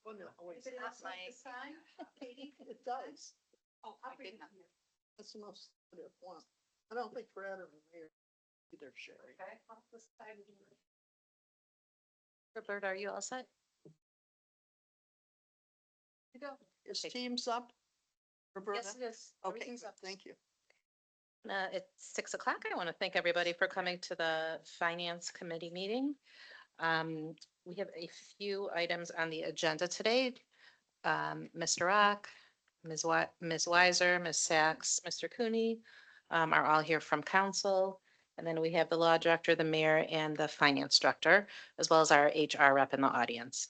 Well, no, wait, Is it not outside my- the sign, Katie? it does. Oh, I'll bring it goodness. here. That's the most sensitive one. I don't think Brad or the mayor either, Sherry. Okay, off the side of the room. Roberta, are you all set? You go. Is Okay. Teams up? Roberta? Yes, it is. Okay, Everything's good, up. thank you. It's 6 o'clock. I want to thank everybody for coming to the Finance Committee meeting. We have a few items on the agenda today. Mr. Rock, Ms. Weiser, Ms. Sachs, Mr. Cooney are all here from council. And then we have the law director, the mayor, and the finance director, as well as our HR rep in the audience.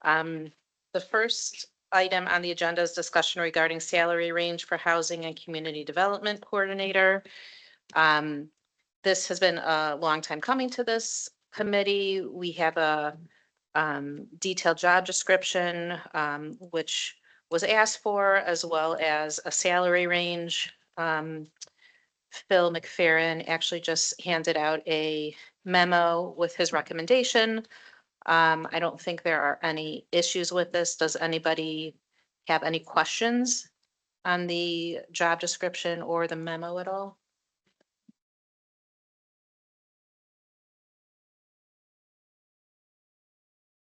The first item on the agenda is discussion regarding salary range for housing and community development coordinator. This has been a long time coming to this committee. We have a detailed job description, which was asked for, as well as a salary range. Phil McFerrin actually just handed out a memo with his recommendation. I don't think there are any issues with this. Does anybody have any questions on the job description or the memo at all?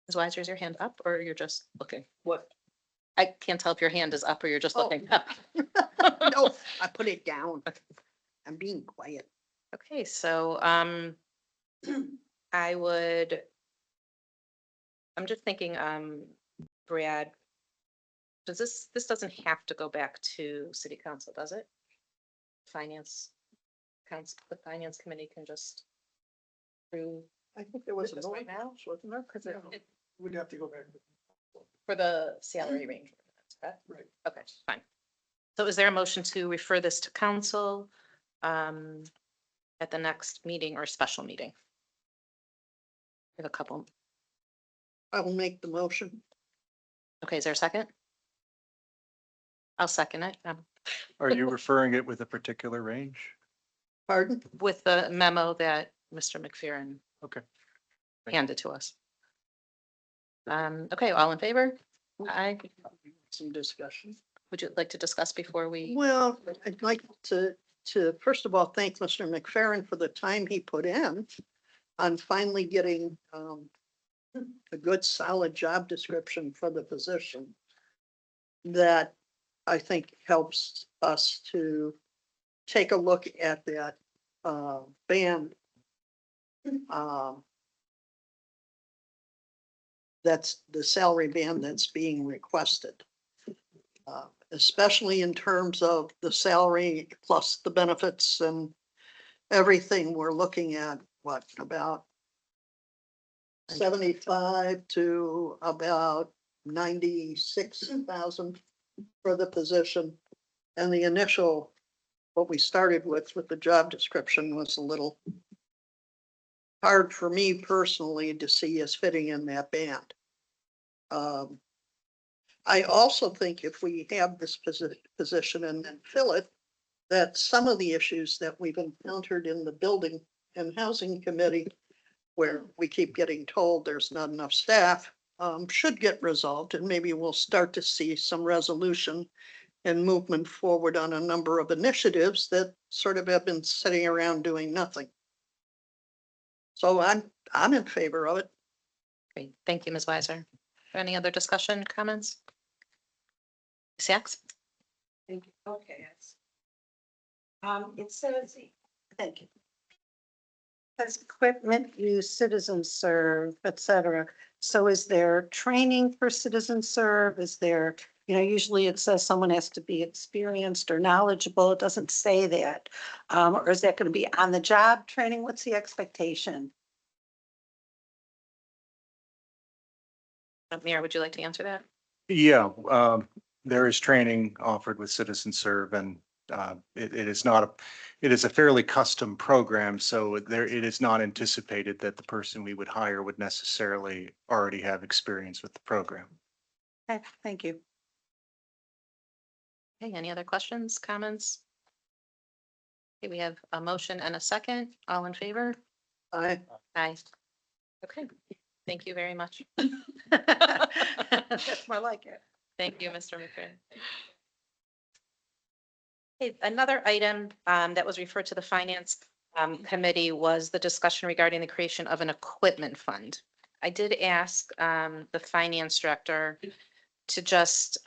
Ms. Weiser, is your hand up or you're just looking? What? I can't tell if your hand is up or you're just Oh. looking up. No, I put it down. I'm being quiet. Okay, so I would, I'm just thinking, Brad, does this doesn't have to go back to city council, does it? Finance council, the finance committee can just approve I think there was an This right now? ordinance, wasn't there? Because it We'd have to go back. for the salary range. Correct? Right. Okay, fine. So is there a motion to refer this to council at the next meeting or special meeting? We have a couple. I will make the motion. Okay, is there a second? I'll second it. Are you referring it with a particular range? Pardon? With the memo that Mr. McFerrin Okay. handed to us. Okay, all in favor? Aye. Some discussion. Would you like to discuss before we? Well, I'd like to first of all, thank Mr. McFerrin for the time he put in on finally getting a good, solid job description for the position that I think helps us to take a look at that band. That's the salary band that's being requested. Especially in terms of the salary plus the benefits and everything, we're looking at what, about 75 to about 96,000 for the position. And the initial, what we started with the job description was a little hard for me personally to see as fitting in that band. I also think if we have this position and then fill it, that some of the issues that we've encountered in the building and housing committee, where we keep getting told there's not enough staff, should get resolved, and maybe we'll start to see some resolution and movement forward on a number of initiatives that sort of have been sitting around doing nothing. So I'm in favor of it. Great, thank you, Ms. Weiser. Any other discussion, comments? Sachs? Thank you. Okay. It says, thank you. Says equipment use, citizen serve, et cetera. So is there training for citizen serve? Is there, usually it says someone has to be experienced or knowledgeable. It doesn't say that. Or is that going to be on the job training? What's the expectation? Mayor, would you like to answer that? Yeah, there is training offered with Citizen Serve, and it is not it is a fairly custom program, so it is not anticipated that the person we would hire would necessarily already have experience with the program. Okay, thank you. Okay, any other questions, comments? Okay, we have a motion and a second. All in favor? I Aye. Okay, Thank you very much. That's more like it. Thank you, Mr. McCray. Okay, another item that was referred to the Finance Committee was the discussion regarding the creation of an equipment fund. I did ask the Finance Director to just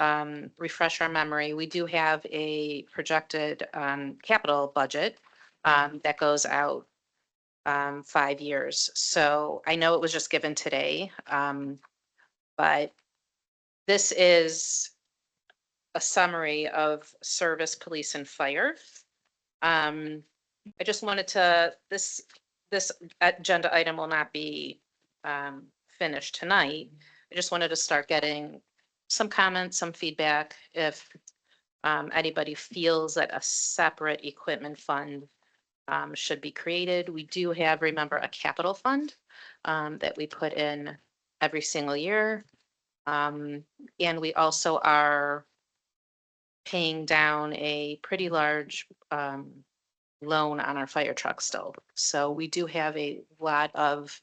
refresh our memory. We do have a projected capital budget that goes out 5 years. So I know it was just given today, but this is a summary of service, police, and fire. I just wanted to, this agenda item will not be finished tonight. I just wanted to start getting some comments, some feedback, if anybody feels that a separate equipment fund should be created. We do have, remember, a capital fund that we put in every single year. And we also are paying down a pretty large loan on our fire truck still. So we do have a lot of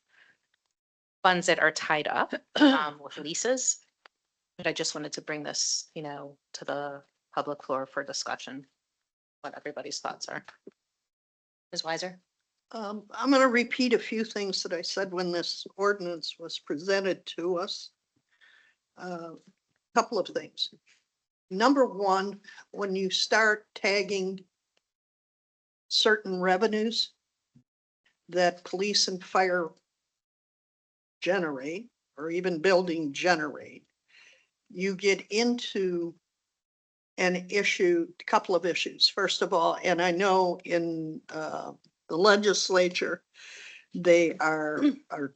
funds that are tied up with leases. But I just wanted to bring this, to the public floor for discussion, what everybody's thoughts are. Ms. Weiser? I'm going to repeat a few things that I said when this ordinance was presented to us. Couple of things. Number one, when you start tagging certain revenues that police and fire generate, or even building generate, you get into a couple of issues. First of all, and I know in the legislature, they are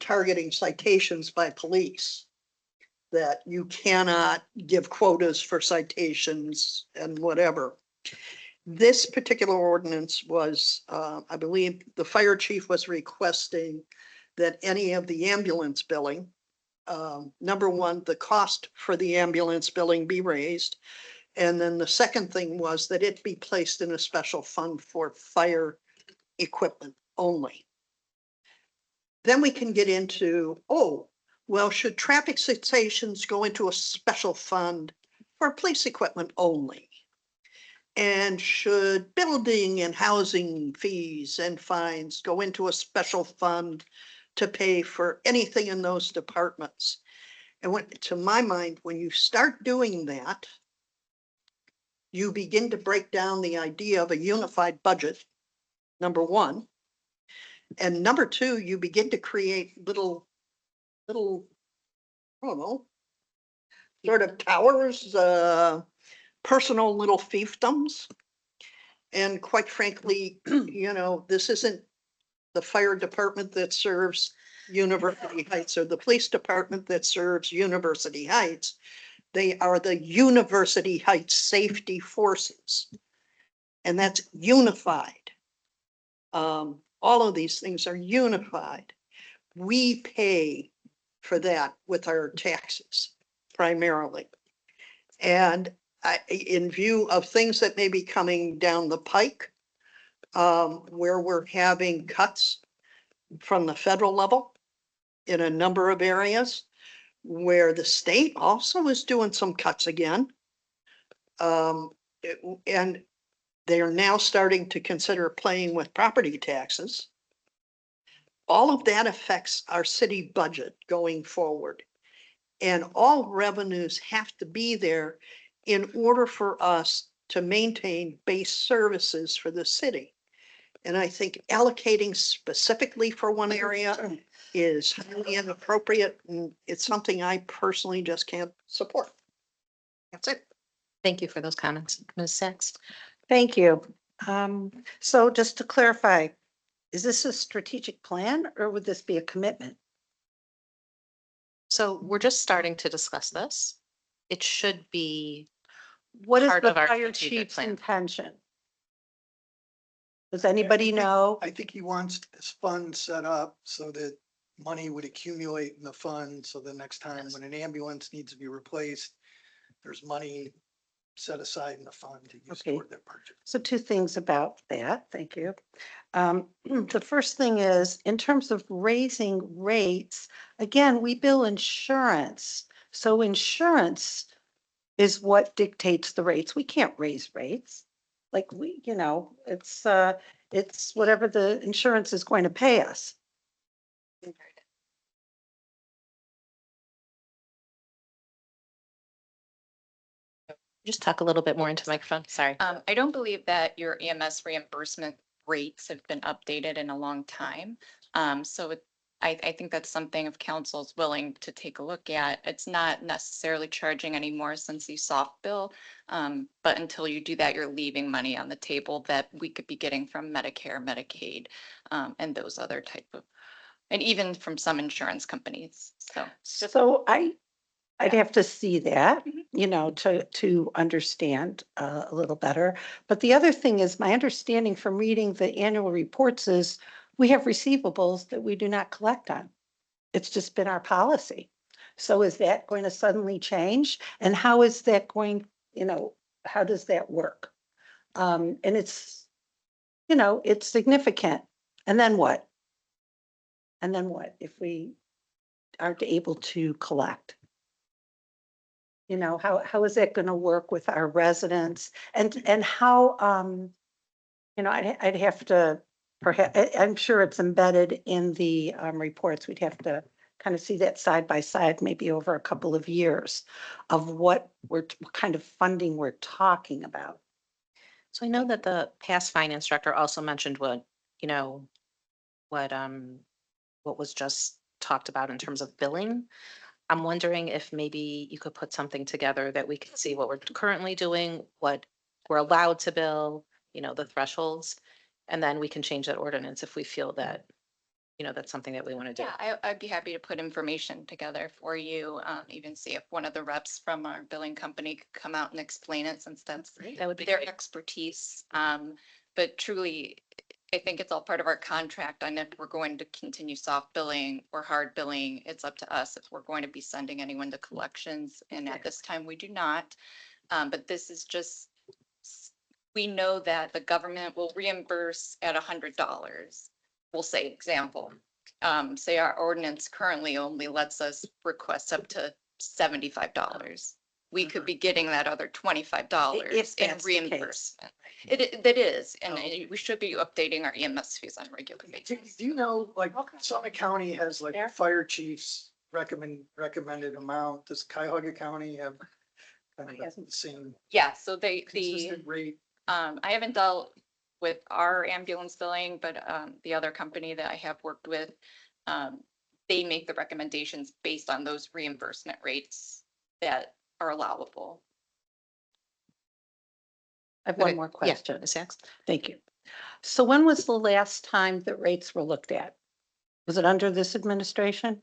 targeting citations by police, that you cannot give quotas for citations and whatever. This particular ordinance was, I believe the fire chief was requesting that any of the ambulance billing, number one, the cost for the ambulance billing be raised. And then the second thing was that it be placed in a special fund for fire equipment only. Then we can get into, well, should traffic citations go into a special fund for police equipment only? And should building and housing fees and fines go into a special fund to pay for anything in those departments? And to my mind, when you start doing that, you begin to break down the idea of a unified budget, number one. And number two, you begin to create little, I don't know, sort of towers, personal little fiefdoms. And quite frankly, this isn't the fire department that serves University Heights or the police department that serves University Heights. They are the University Heights Safety Forces. And that's unified. All of these things are unified. We pay for that with our taxes primarily. And in view of things that may be coming down the pike, where we're having cuts from the federal level in a number of areas, where the state also is doing some cuts again. And they are now starting to consider playing with property taxes. All of that affects our city budget going forward. And all revenues have to be there in order for us to maintain base services for the city. And I think allocating specifically for one area is highly inappropriate, and it's something I personally just can't support. That's it. Thank you for those comments. Ms. Sachs? Thank you. So just to clarify, is this a strategic plan or would this be a commitment? So we're just starting to discuss this. It should be, What is Part the of our fire strategic chief's plan. intention? Does anybody know? I think he wants this fund set up so that money would accumulate in the fund. So the next time when an ambulance needs to be replaced, there's money set aside in the fund to use Okay. toward their purchase. So two things about that. Thank you. The first thing is, in terms of raising rates, again, we bill insurance. So insurance is what dictates the rates. We can't raise rates. Like it's whatever the insurance is going to pay us. Just talk a little bit more into the microphone. Sorry. I don't believe that your EMS reimbursement rates have been updated in a long time. I think that's something if council's willing to take a look at. It's not necessarily charging anymore since you soft bill. But until you do that, you're leaving money on the table that we could be getting from Medicare, Medicaid, and those other type of, and even from some insurance companies. So So I'd have to see that, Mhm. to understand a little better. But the other thing is, my understanding from reading the annual reports is we have receivables that we do not collect on. It's just been our policy. So is that going to suddenly change? And how is that going, how does that work? And it's significant. And then what? And then what if we aren't able to collect? How is that going to work with our residents and how, I'd have to, perhaps, I'm sure it's embedded in the reports. We'd have to kind of see that side by side, maybe over a couple of years of what kind of funding we're talking about. So I know that the past finance director also mentioned you know, what, what was just talked about in terms of billing. I'm wondering if maybe you could put something together that we can see what we're currently doing, what we're allowed to bill, the thresholds. And then we can change that ordinance if we feel that, that's something that we want to do. Yeah, I'd be happy to put information together for you, even see if one of the reps from our billing company could come out and explain it since that's That would be their great. expertise. But truly, I think it's all part of our contract on if we're going to continue soft billing or hard billing. It's up to us if we're going to be sending anyone to collections. And at this time, we do not. But this is just, we know that the government will reimburse at $100. We'll say example, say our ordinance currently only lets us request up to $75. We could be getting that other $25 If in that's the case. reimbursement. That is, and Oh. we should be updating our EMS fees on a regular Do basis. you know, like, Okay. Summit County has like Fair. fire chiefs recommended amount. Does Cuyahoga County have kind of the Hasn't. same Yeah, so consistent rate? I haven't dealt with our ambulance billing, but the other company that I have worked with, they make the recommendations based on those reimbursement rates that are allowable. I have Okay, one more yeah, question. Ms. Sachs? Thank you. So when was the last time that rates were looked at? Was it under this administration?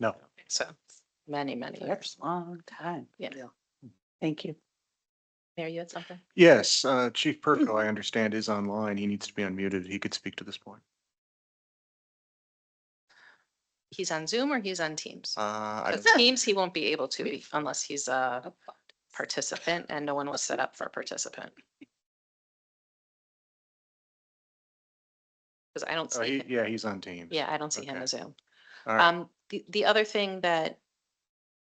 No. So many, many years. That's a long time. Yeah. Thank you. Mayor, you had something? Yes, Chief Perko, I understand, is online. He needs to be unmuted. He could speak to this point. He's on Zoom or he's on Teams? I Because don't- Teams, he won't be able to be unless he's a participant and no one was set up for a participant. Because I don't oh, see him. yeah, he's on Teams. Yeah, I don't see him Okay. as Zoom. All right. The other thing that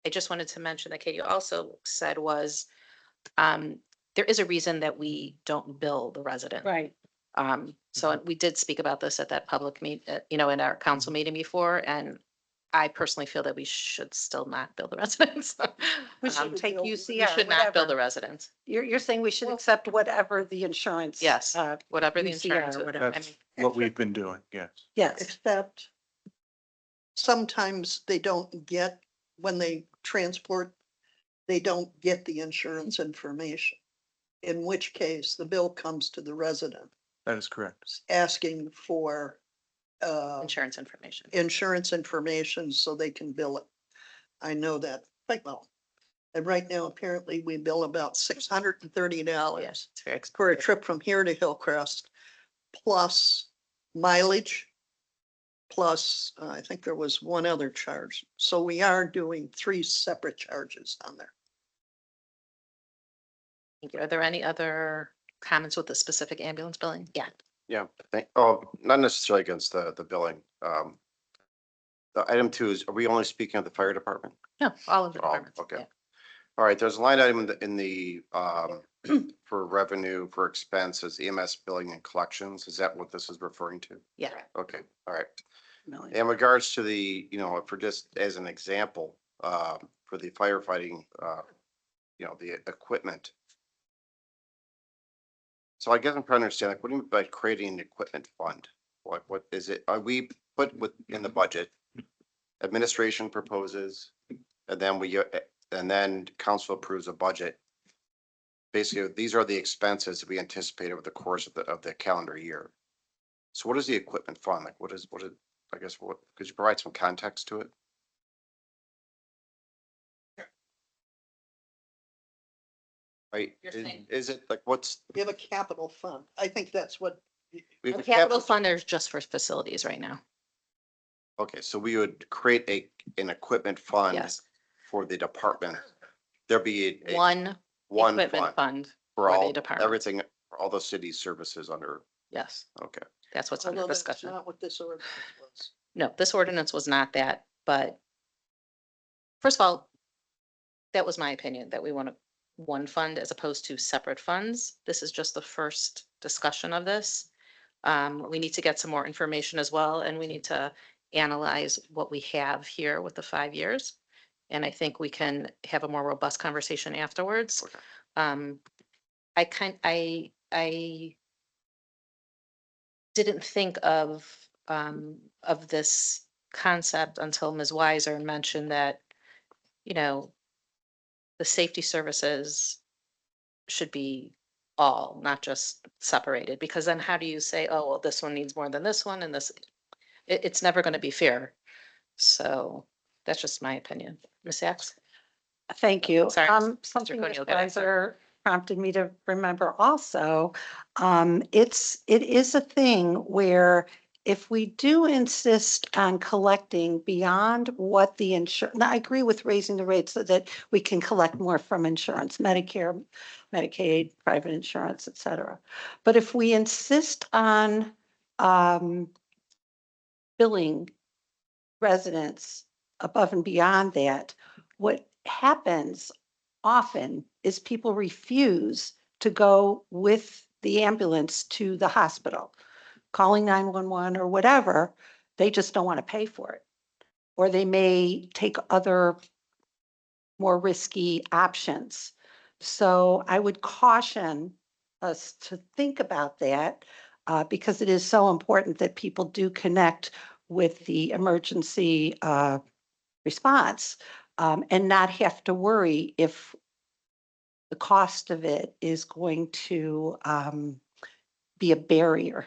I just wanted to mention that Katie also said was, there is a reason that we don't bill the resident. Right. So we did speak about this at that public in our council meeting before, and I personally feel that we should still not bill the residents. We should take We UCR, should not bill the whatever. residents. You're saying we should accept whatever the insurance. Yes, whatever the UCR insurance. or is. whatever. I That's mean, what we've been doing, yes. Yes. Except sometimes they don't get, when they transport, they don't get the insurance information. In which case the bill comes to the resident That is correct. asking for Insurance information. insurance information so they can bill it. I know that quite well. And right now, apparently, we bill about $630 Yes, it's very for a expensive. trip from here to Hillcrest, plus mileage, plus, I think there was one other charge. So we are doing 3 separate charges on there. Thank you. Are there any other comments with the specific ambulance billing? Yeah. Yeah, not necessarily against the billing. The item 2 is, are we only speaking of the fire department? No, all of the Oh, departments. okay. Yeah. All right, there's a line item in the for revenue, for expenses, EMS billing and collections. Is that what this is referring to? Yeah. Okay, all right. Million. In regards to the, for just as an example, for the firefighting, the equipment. So I guess I'm trying to understand, like, what do you mean by creating an equipment fund? What is it? Are we put in the budget? Administration proposes, and then council approves a budget. Basically, these are the expenses that we anticipate over the course of the calendar year. So what is the equipment fund? Like, I guess, could you provide some context to it? Right, You're saying- is it like, what's? We have a capital fund. I think that's what, we have The a capital fund is just for facilities right now. Okay, so we would create an equipment fund Yes. for the department. There'll be One one equipment fund fund. for for the all, department. everything, for all the city services under, Yes, okay. that's what's under although that's discussion. not what this ordinance was. No, this ordinance was not that, but first of all, that was my opinion, that we want one fund as opposed to separate funds. This is just the first discussion of this. We need to get some more information as well, and we need to analyze what we have here with the 5 years. And I think we can have a more robust conversation afterwards. Okay. I didn't think of this concept until Ms. Weiser mentioned that, the safety services should be all, not just separated, because then how do you say, oh, well, this one needs more than this one and this, it's never going to be fair. So that's just my opinion. Ms. Sachs? Thank you. Sorry, Something Coney Ms. will get it, sorry. Weiser prompted me to remember also. It is a thing where if we do insist on collecting beyond what the insurance, now I agree with raising the rates so that we can collect more from insurance, Medicare, Medicaid, private insurance, et cetera. But if we insist on billing residents above and beyond that, what happens often is people refuse to go with the ambulance to the hospital, calling 911 or whatever. They just don't want to pay for it. Or they may take other more risky options. So I would caution us to think about that because it is so important that people do connect with the emergency response and not have to worry if the cost of it is going to be a barrier.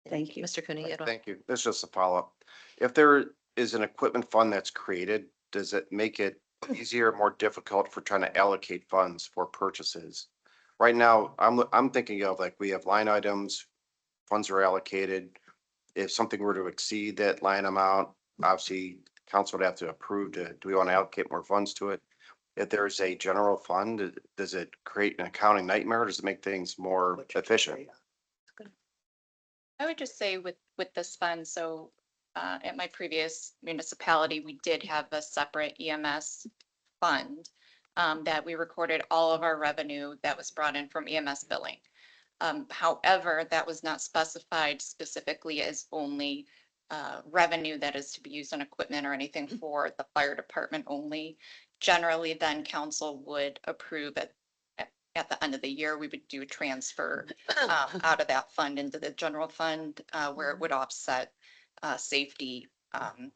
Thank you. Mr. Cooney, you had one? Thank you. This is just a follow-up. If there is an equipment fund that's created, does it make it easier, or more difficult for trying to allocate funds for purchases? Right now, I'm thinking of, like, we have line items, funds are allocated. If something were to exceed that line amount, obviously council would have to approve do we want to allocate more funds to it? If there's a general fund, does it create an accounting nightmare? Or does it make things more efficient? I would just say with this fund, so at my previous municipality, we did have a separate EMS fund that we recorded all of our revenue that was brought in from EMS billing. However, that was not specified specifically as only revenue that is to be used on equipment or anything for the fire department only. Generally, then council would approve at the end of the year, we would do a transfer out of that fund into the general fund where it would offset safety,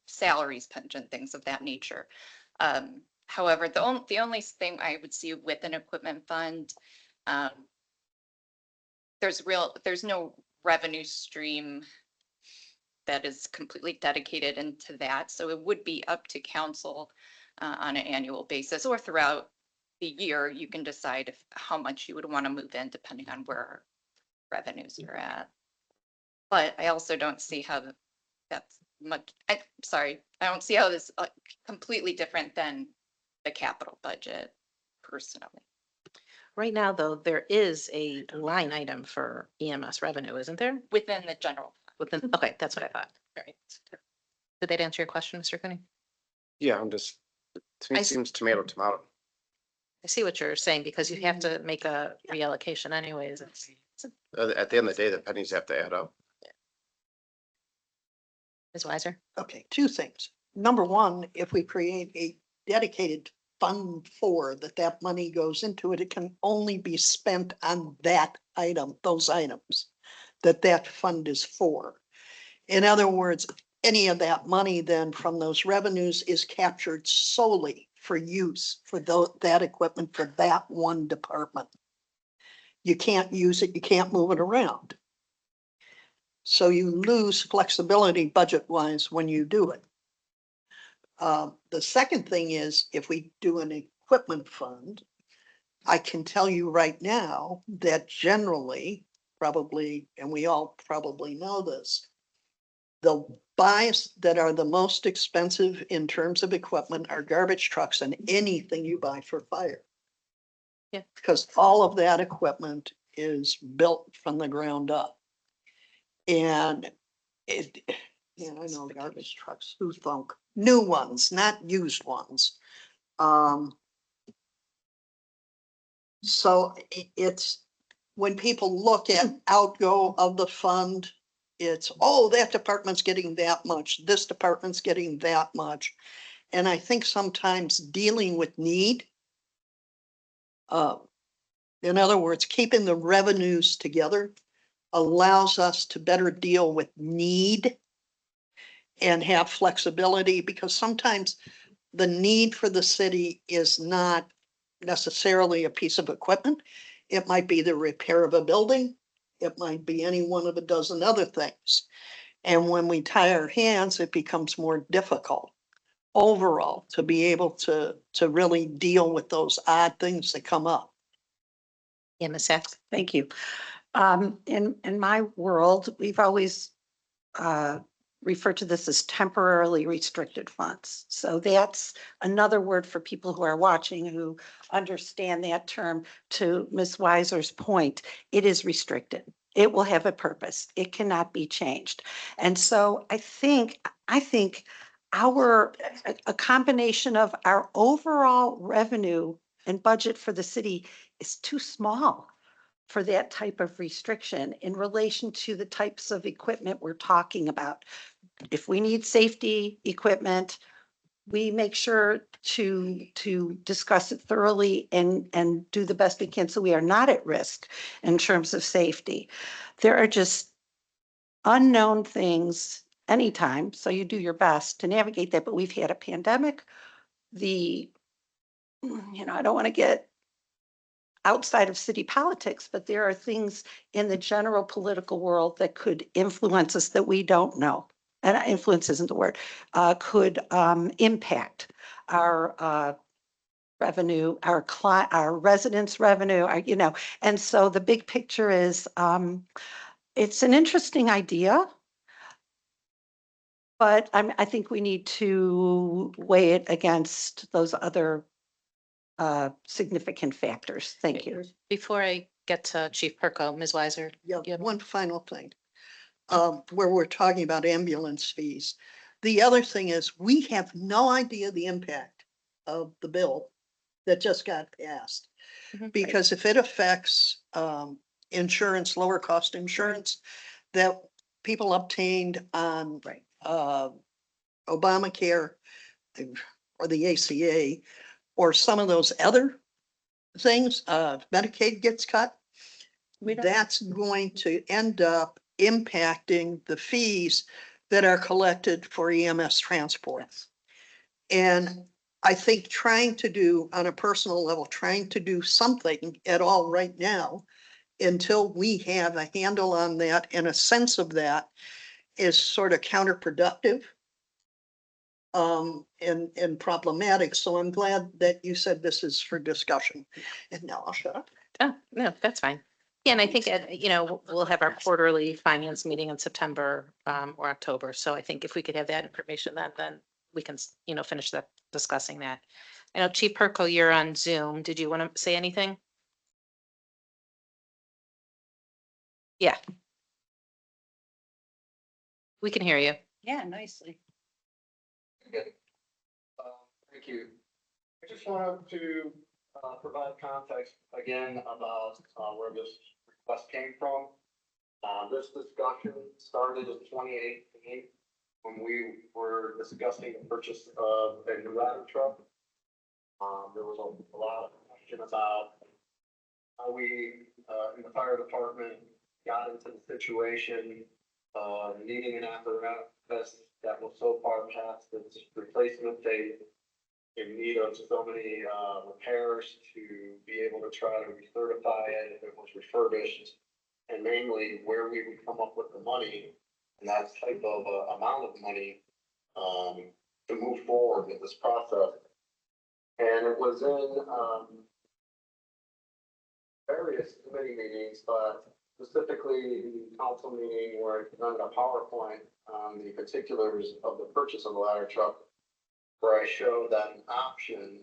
salaries, pension, things of that nature. However, the only thing I would see with an equipment fund, there's no revenue stream that is completely dedicated into that. So it would be up to council on an annual basis or throughout the year. You can decide how much you would want to move in depending on where revenues are at. But I also don't see how that's much, I don't see how this completely different than the capital budget personally. Right now, though, there is a line item for EMS revenue, isn't there? Within the general. Within, okay, that's what I thought. All right. Did that answer your question, Mr. Cooney? Yeah, I'm just, to me, I it s- seems tomato, tomato. I see what you're saying because you have to make a reallocation anyways. At the end of the day, the pennies have to add up. Ms. Weiser? Okay, two things. Number one, if we create a dedicated fund for that, that money goes into it, it can only be spent on that item, those items that that fund is for. In other words, any of that money then from those revenues is captured solely for use for that equipment for that one department. You can't use it, you can't move it around. So you lose flexibility budget wise when you do it. The second thing is if we do an equipment fund, I can tell you right now that generally, probably, and we all probably know this, the buys that are the most expensive in terms of equipment are garbage trucks and anything you buy for fire. Yeah. Because all of that equipment is built from the ground up. And it, yeah, I know garbage trucks, who thunk, new ones, not used ones. So it's, when people look at outgo of the fund, it's, oh, that department's getting that much, this department's getting that much. And I think sometimes dealing with need, in other words, keeping the revenues together allows us to better deal with need and have flexibility, because sometimes the need for the city is not necessarily a piece of equipment. It might be the repair of a building. It might be any one of a dozen other things. And when we tie our hands, it becomes more difficult overall to be able to really deal with those odd things that come up. Yeah, Ms. Sacks? Thank you. In my world, we've always referred to this as temporarily restricted funds. So that's another word for people who are watching who understand that term. To Ms. Weiser's point, it is restricted. It will have a purpose. It cannot be changed. And so I think a combination of our overall revenue and budget for the city is too small for that type of restriction in relation to the types of equipment we're talking about. If we need safety equipment, we make sure to discuss it thoroughly and do the best we can so we are not at risk in terms of safety. There are just unknown things anytime, so you do your best to navigate that, but we've had a pandemic. I don't want to get outside of city politics, but there are things in the general political world that could influence us that we don't know. And influence isn't the word, could impact our revenue, our residents' revenue, and so the big picture is it's an interesting idea. But I think we need to weigh it against those other significant factors. Thank you. Before I get to Chief Perko, Ms. Weiser? Yeah, Yep. one final thing. Where we're talking about ambulance fees. The other thing is, we have no idea the impact of the bill that just got passed. Mhm. Because if it affects, insurance, lower cost insurance that people obtained on, Right. Obamacare or the ACA, or some of those other things, Medicaid gets cut, that's going to end up impacting the fees that are collected for EMS transport. And I think trying to do, on a personal level, trying to do something at all right now, until we have a handle on that and a sense of that, is sort of counterproductive. And problematic. So I'm glad that you said this is for discussion. And now I'll shut up. Oh, no, that's fine. Yeah, and I think, we'll have our quarterly finance meeting in September or October. So I think if we could have that information then we can, finish discussing that. I know Chief Perko, you're on Zoom. Did you want to say anything? Yeah. We can hear you. Yeah, nicely. Thank you. I just wanted to provide context again about where this request came from. This discussion started in 2018 when we were discussing the purchase of a new ladder truck. There was a lot of question about how we in the fire department got into the situation needing an apparatus that was so far past its replacement date, in need of so many repairs to be able to try to recertify it if it was refurbished. And mainly where we would come up with the money and that type of amount of money to move forward with this process. And it was in various committee meetings, but specifically the council meeting where I presented a PowerPoint on the particulars of the purchase of the ladder truck, where I showed that an option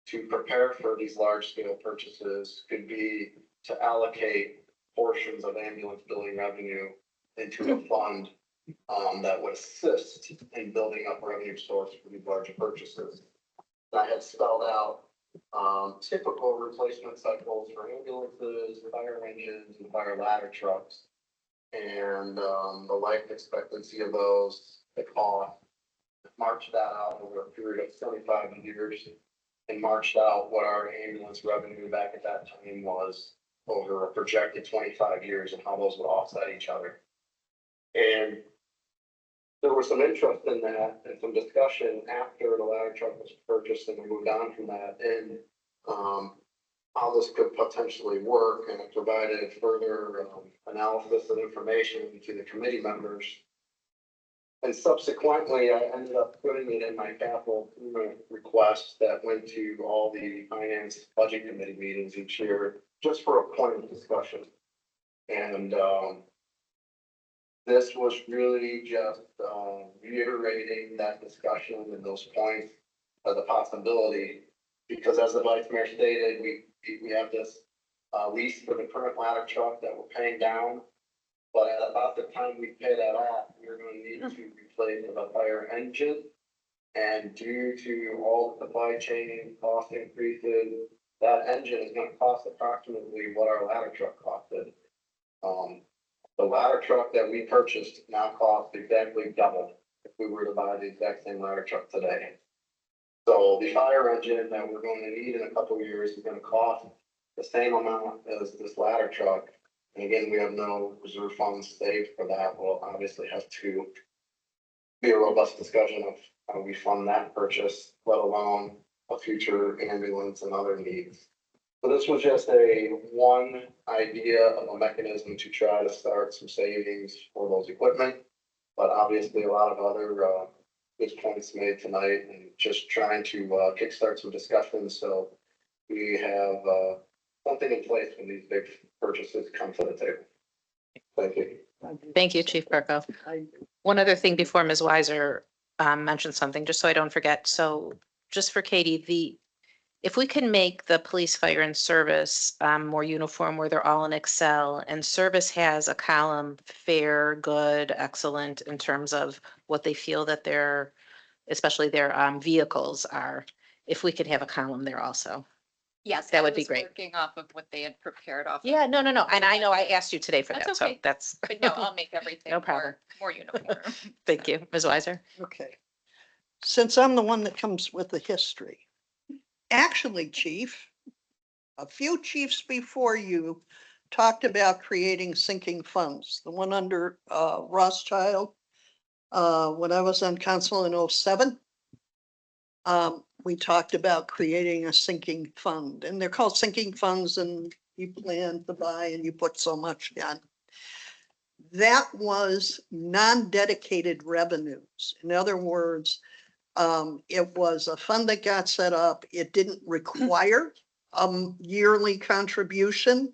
to prepare for these large scale purchases could be to allocate portions of ambulance billing revenue into a fund that would assist in building up revenue source for these larger purchases. I had spelled out typical replacement cycles for ambulances, fire engines, and fire ladder trucks, and the life expectancy of those, the cost. Marched that out over a period of 75 years and marched out what our ambulance revenue back at that time was over a projected 25 years and how those would offset each other. And there was some interest in that and some discussion after the ladder truck was purchased and we moved on from that and how this could potentially work, and it provided further analysis and information to the committee members. And subsequently, I ended up putting it in my capital improvement request that went to all the finance budget committee meetings each year, just for a point of discussion. And this was really just reiterating that discussion and those points as a possibility, because as the vice mayor stated, we have this lease for the current ladder truck that we're paying down. But at about the time we pay that off, we're going to need to replace the fire engine. And due to all the supply chain cost increases, that engine is going to cost approximately what our ladder truck costed. The ladder truck that we purchased now costs exactly double if we were to buy the exact same ladder truck today. So the fire engine that we're going to need in a couple of years is going to cost the same amount as this ladder truck. And again, we have no reserve funds saved for that. We'll obviously have to be a robust discussion of how we fund that purchase, let alone a future ambulance and other needs. So this was just one idea of a mechanism to try to start some savings for those equipment. But obviously a lot of other good points made tonight, and just trying to kickstart some discussions so we have something in place when these big purchases come to the table. Thank you. Thank you, Chief Burko. One other thing before Ms. Weiser mentioned something, just so I don't forget. So just for Katie, if we can make the police, fire and service more uniform where they're all in Excel, and service has a column, fair, good, excellent, in terms of what they feel that their, especially their vehicles are, if we could have a column there also. Yes, That I would be was great. Working off of what they had prepared off. Yeah, no. And I know I asked you today for That's that, so okay. that's, But no, I'll make everything No problem. more uniform. thank you. Ms. Weiser? Okay. Since I'm the one that comes with the history, actually, chief, a few chiefs before you talked about creating sinking funds. The one under Rothschild, when I was on council in 07, we talked about creating a sinking fund, and they're called sinking funds, and you plan to buy and you put so much in. That was non-dedicated revenues. In other words, it was a fund that got set up. It didn't require a yearly contribution,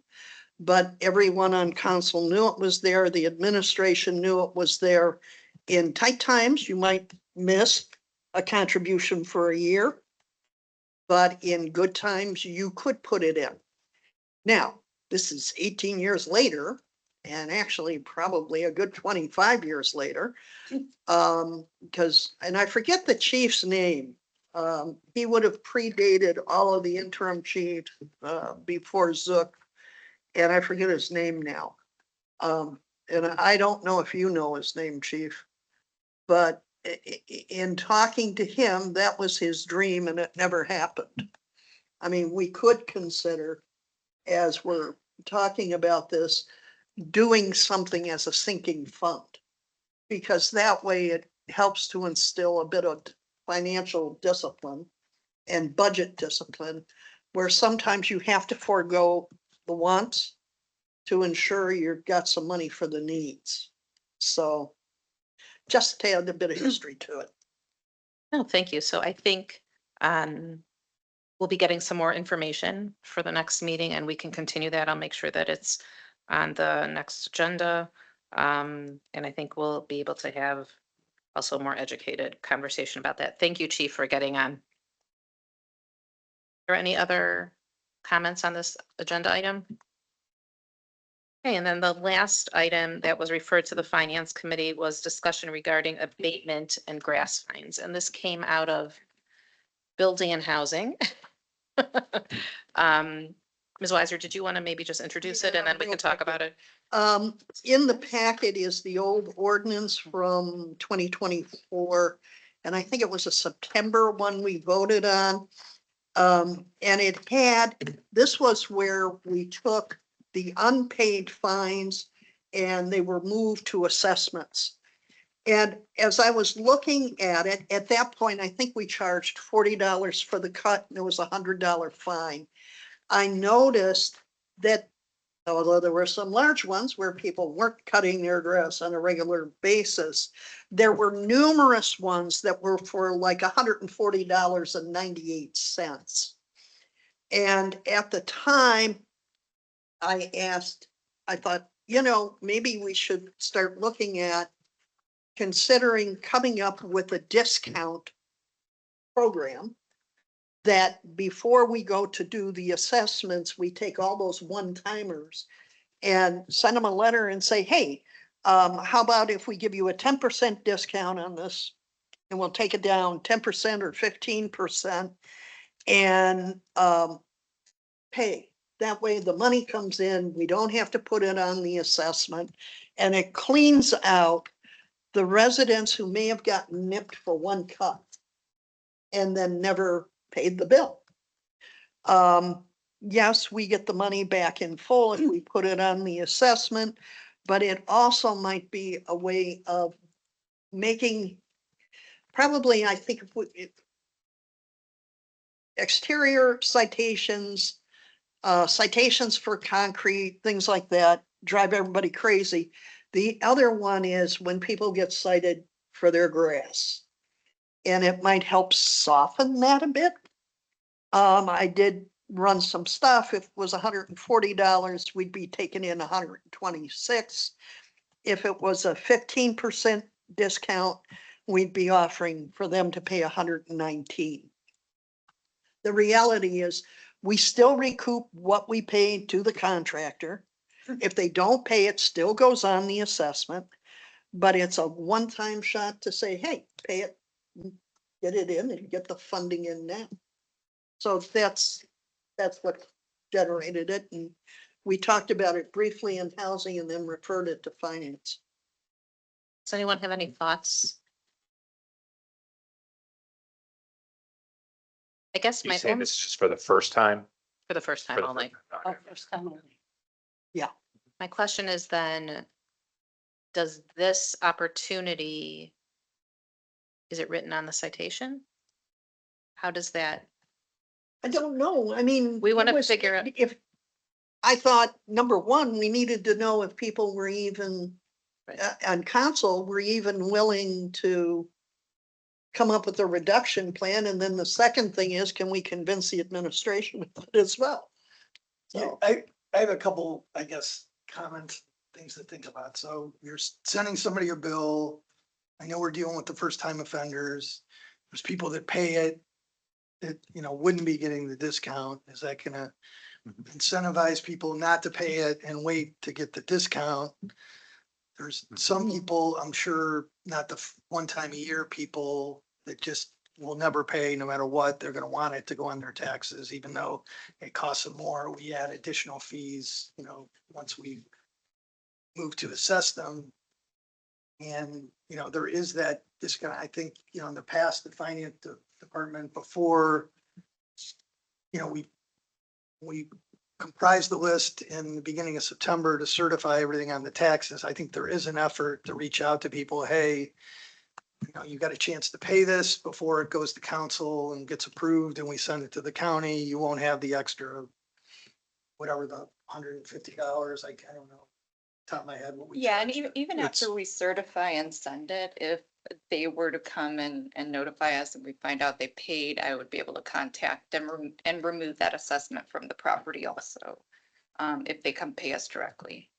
but everyone on council knew it was there. The administration knew it was there. In tight times, you might miss a contribution for a year, but in good times, you could put it in. Now, this is 18 years later, and actually probably a good 25 years later. Because, and I forget the chief's name. He would have predated all of the interim chiefs, before Zook. And I forget his name now. And I don't know if you know his name, chief. But in talking to him, that was his dream and it never happened. I mean, we could consider, as we're talking about this, doing something as a sinking fund. Because that way it helps to instill a bit of financial discipline and budget discipline, where sometimes you have to forego the wants to ensure you've got some money for the needs. So just to add a bit of history to it. No, thank you. So I think we'll be getting some more information for the next meeting and we can continue that. I'll make sure that it's on the next agenda. And I think we'll be able to have also a more educated conversation about that. Thank you, Chief, for getting on. Are there any other comments on this agenda item? Okay, and then the last item that was referred to the Finance Committee was discussion regarding abatement and grass fines. And this came out of Building and Housing. Ms. Weiser, did you want to maybe just introduce it and then we real can talk quick. about it? In the packet is the old ordinance from 2024. And I think it was a September one we voted on. And it had, this was where we took the unpaid fines and they were moved to assessments. And as I was looking at it, at that point, I think we charged $40 for the cut and there was $100 fine. I noticed that although there were some large ones where people weren't cutting their grass on a regular basis, there were numerous ones that were for like $140.98. And at the time, I thought, maybe we should start looking at considering coming up with a discount program that before we go to do the assessments, we take all those one-timers and send them a letter and say, hey, how about if we give you a 10% discount on this and we'll take it down 10% or 15% and pay. That way the money comes in, we don't have to put it on the assessment, and it cleans out the residents who may have gotten nipped for one cut and then never paid the bill. Yes, we get the money back in full if we put it on the assessment, but it also might be a way of making, probably, I think if exterior citations, citations for concrete, things like that, drive everybody crazy. The other one is when people get cited for their grass. And it might help soften that a bit. I did run some stuff. If it was $140, we'd be taking in 126. If it was a 15% discount, we'd be offering for them to pay 119. The reality is we still recoup what we paid to the contractor. If they don't pay, it still goes on the assessment, but it's a one-time shot to say, hey, pay it, get it in and get the funding in now. So that's what generated it. And we talked about it briefly in housing and then referred it to finance. Does anyone have any thoughts? I guess You my say own, this is just for the first time? for the first For time the only. first time. Oh, first time only. My question is then, does this opportunity, is it written on the citation? How does that, I don't know. I mean. We wanna it was- figure out- If, I thought, number one, we needed to know if people were even, Right. on council, were even willing to come up with a reduction plan. And then the second thing is, can we convince the administration of it as well? So, I have a couple, I guess, comments, things to think about. So you're sending somebody a bill. I know we're dealing with the first time offenders. There's people that pay it that, wouldn't be getting the discount. Is that gonna incentivize people not to pay it and wait to get the discount. There's some people, I'm sure, not the one time a year people that just will never pay no matter what. They're gonna want it to go on their taxes, even though it costs them more. We add additional fees, once we move to assess them. And, there is that discount. I think, in the past, the finance department before, we comprised the list in the beginning of September to certify everything on the taxes. I think there is an effort to reach out to people, hey, you got a chance to pay this before it goes to council and gets approved and we send it to the county. You won't have the extra, whatever the $150, I don't know, top of my head. What we Yeah, and charge. even after we certify and send it, if they were to come and notify us and we find out they paid, I would be able to contact them and remove that assessment from the property also. If they come pay us directly.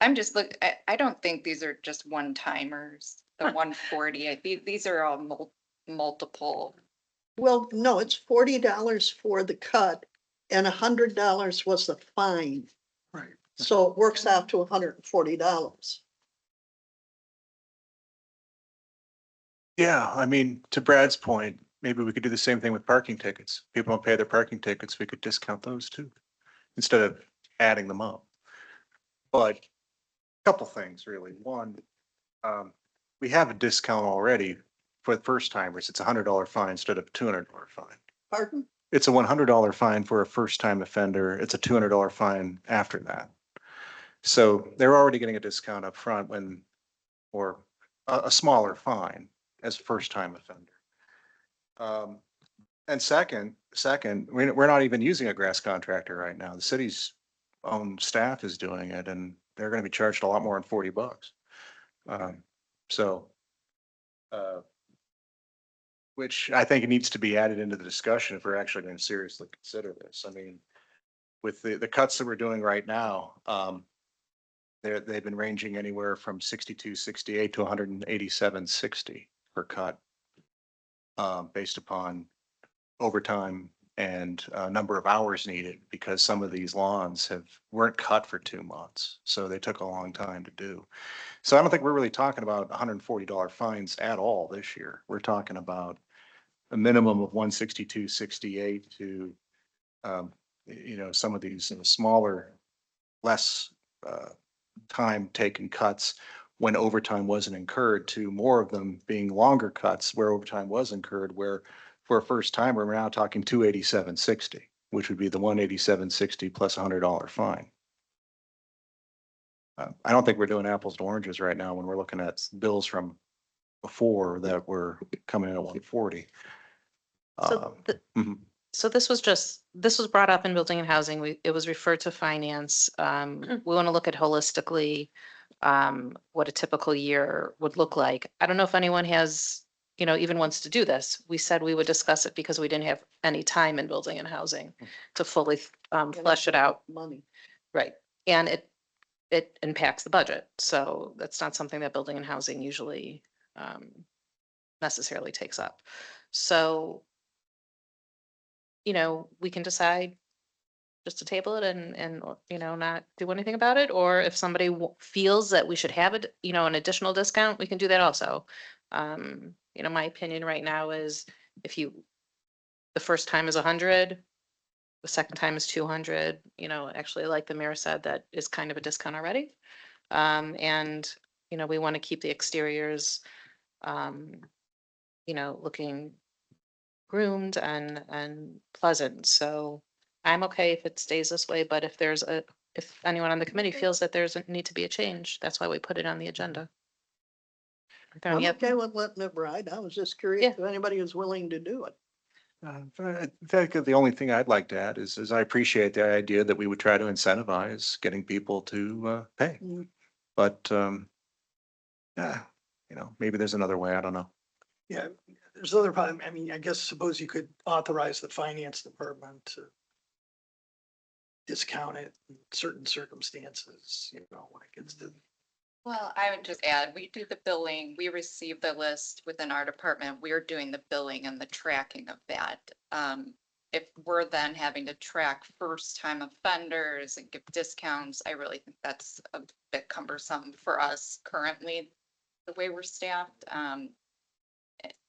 I'm just I don't think these are just one timers, the 140. These are all multiple. Well, no, it's $40 for the cut and $100 was the fine. Right. So it works out to $140. Yeah, I mean, to Brad's point, maybe we could do the same thing with parking tickets. People don't pay their parking tickets, we could discount those too, instead of adding them up. But a couple things really. One, we have a discount already for the first timers. It's $100 fine instead of a $200 fine. Pardon? It's a $100 fine for a first time offender. It's a $200 fine after that. So they're already getting a discount up front or a smaller fine as a first time offender. And second, we're not even using a grass contractor right now. The city's own staff is doing it and they're going to be charged a lot more than $40. So, which I think it needs to be added into the discussion if we're actually going to seriously consider this. I mean, with the cuts that we're doing right now, they've been ranging anywhere from 62.68 to 187.60 per cut, based upon overtime and number of hours needed, because some of these lawns weren't cut for 2 months, so they took a long time to do. So I don't think we're really talking about $140 fines at all this year. We're talking about a minimum of 162.68 to, some of these smaller, less time taken cuts when overtime wasn't incurred, to more of them being longer cuts where overtime was incurred, where for a first timer, we're now talking 287.60, which would be the 187.60 plus $100 fine. I don't think we're doing apples to oranges right now when we're looking at bills from before that were coming in at 140. Mhm. So this was brought up in building and housing. It was referred to finance. We want to look at holistically, what a typical year would look like. I don't know if anyone has, even wants to do this. We said we would discuss it because we didn't have any time in building and housing to fully flesh it out. Money. Right. And it impacts the budget. So that's not something that building and housing usually necessarily takes up. So, we can decide just to table it and, not do anything about it. Or if somebody feels that we should have it, an additional discount, we can do that also. My opinion right now is the first time is 100, the second time is 200, actually, like the mayor said, that is kind of a discount already. And, we want to keep the exteriors, looking groomed and pleasant. So I'm okay if it stays this way, but if anyone on the committee feels that there's a need to be a change, that's why we put it on the agenda. Are there I'm any okay with letting it ride. I was just curious if anybody is willing to do it. I think the only thing I'd like to add is I appreciate the idea that we would try to incentivize getting people to pay. Mm. But, yeah, maybe there's another way. I don't know. Yeah, there's other problem. I mean, I guess suppose you could authorize the finance department to discount it in certain circumstances, when it gets to. Well, I would just add, we do the billing, we receive the list within our department, we're doing the billing and the tracking of that. if we're then having to track first-time offenders and give discounts, I really think that's a bit cumbersome for us currently, the way we're staffed,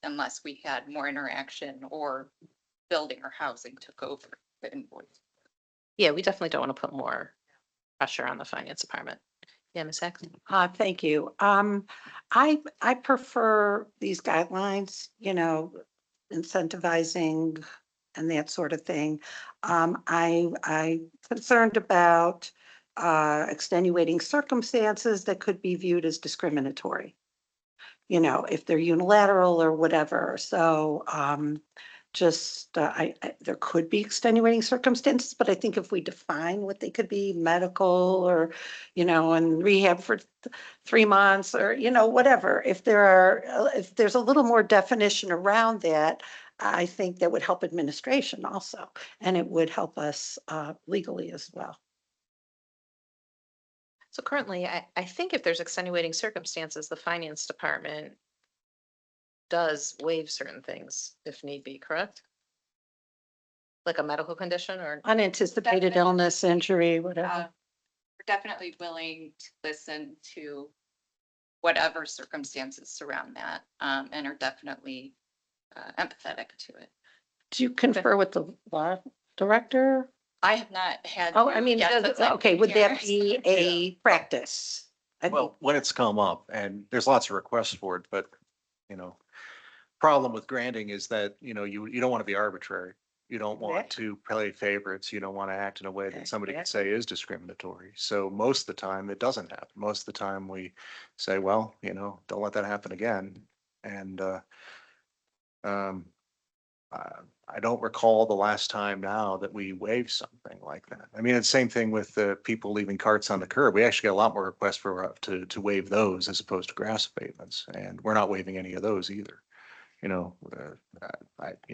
unless we had more interaction or building or housing took over the invoice. Yeah, we definitely don't want to put more pressure on the finance department. Yeah, Ms. Saxon? Thank you. I prefer these guidelines, you know, incentivizing and that sort of thing. I concerned about extenuating circumstances that could be viewed as discriminatory. You know, if they're unilateral or whatever. So there could be extenuating circumstances, but I think if we define what they could be, medical or, you know, and rehab for 3 months or, you know, whatever, if there's a little more definition around that, I think that would help administration also, and it would help us legally as well. So currently, I think if there's extenuating circumstances, the finance department does waive certain things if need be, correct? Like a medical condition or, Unanticipated Definitely. illness, injury, whatever. We're definitely willing to listen to whatever circumstances surround that, and are definitely empathetic to it. Do you confer with the law director? I have not had. Oh, I mean, yet since I've okay, been would that here. be a practice? I Well, think, when it's come up, and there's lots of requests for it, but, you know, problem with granting is that, you know, you don't want to be arbitrary. You don't want to play favorites. You don't want to act in a way that somebody could say is discriminatory. So most of the time, it doesn't happen. Most of the time, we say, well, you know, don't let that happen again. And um, I don't recall the last time now that we waived something like that. I mean, it's the same thing with the people leaving carts on the curb. We actually got a lot more requests for, to waive those as opposed to grass abatements. And we're not waiving any of those either. You know,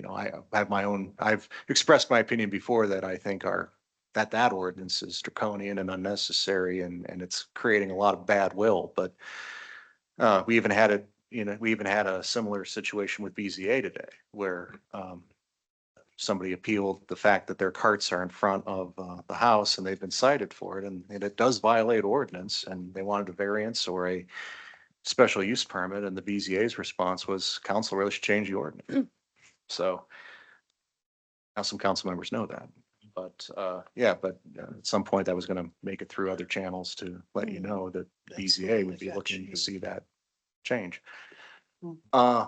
I have my own, I've expressed my opinion before that I think that ordinance is draconian and unnecessary and it's creating a lot of bad will, but we even had it, you know, we even had a similar situation with BZA today where somebody appealed the fact that their carts are in front of the house and they've been cited for it and it does violate ordinance and they wanted a variance or a special use permit, and the BZA's response was council really should change the ordinance. So now some council members know that, but yeah, but at some point that was going to make it through other channels to let you know that That's BZA would be really looking to fetching. see that change. Mm.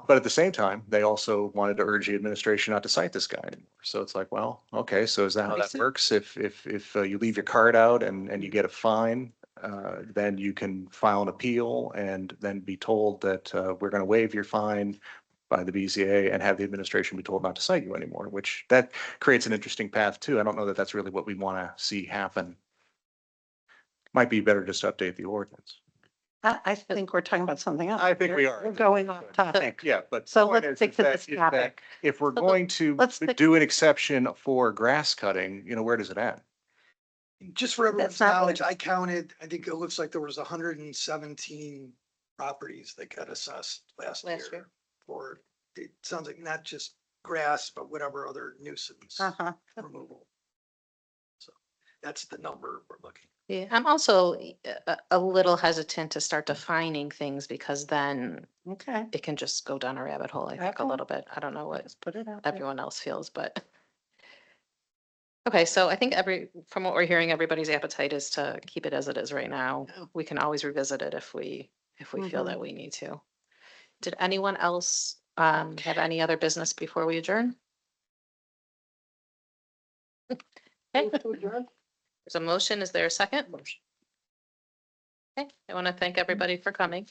But at the same time, they also wanted to urge the administration not to cite this guy anymore. So it's like, well, okay, so is that how I that see. works? If you leave your card out and you get a fine, then you can file an appeal and then be told that we're going to waive your fine by the BZA and have the administration be told not to cite you anymore, which that creates an interesting path too. I don't know that that's really what we want to see happen. Might be better just to update the ordinance. I think we're talking about something else. I think we are. We're going off topic. Yeah, but. So the point let's is stick to that- this is that topic. If we're So going to let's stick- do an exception for grass cutting, you know, where does it end? Just for everyone's That's not what knowledge, it- I counted, I think it looks like there was 117 properties that got assessed last Last year. year. For, it sounds like not just grass, but whatever other nuisance Uh-huh. removal. So that's the number we're looking. yeah, I'm also a little hesitant to start defining things because then Okay, it can just go down a rabbit hole, I think, a Okay. little bit. I don't know what let's put it out there. everyone else feels, but. Okay, so I think from what we're hearing, everybody's appetite is to keep it as it is right now. Yeah. We can always revisit it if we feel Mhm. that we need to. Did anyone else have any other business before we adjourn? Okay, Move to adjourn? there's a motion. Is there a second? Okay, I want to thank everybody for coming.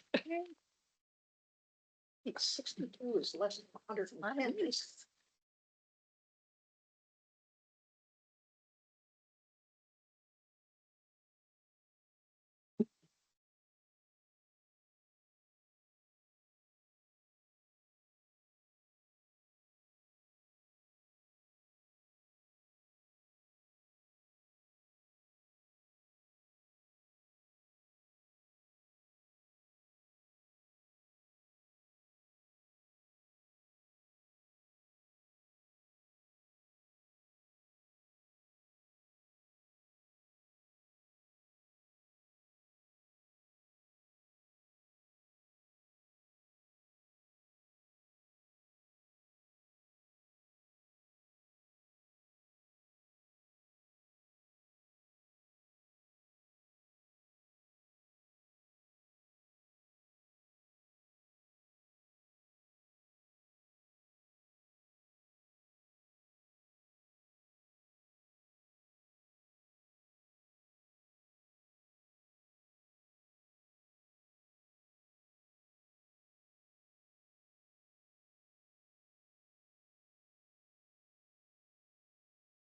62 is less than 100.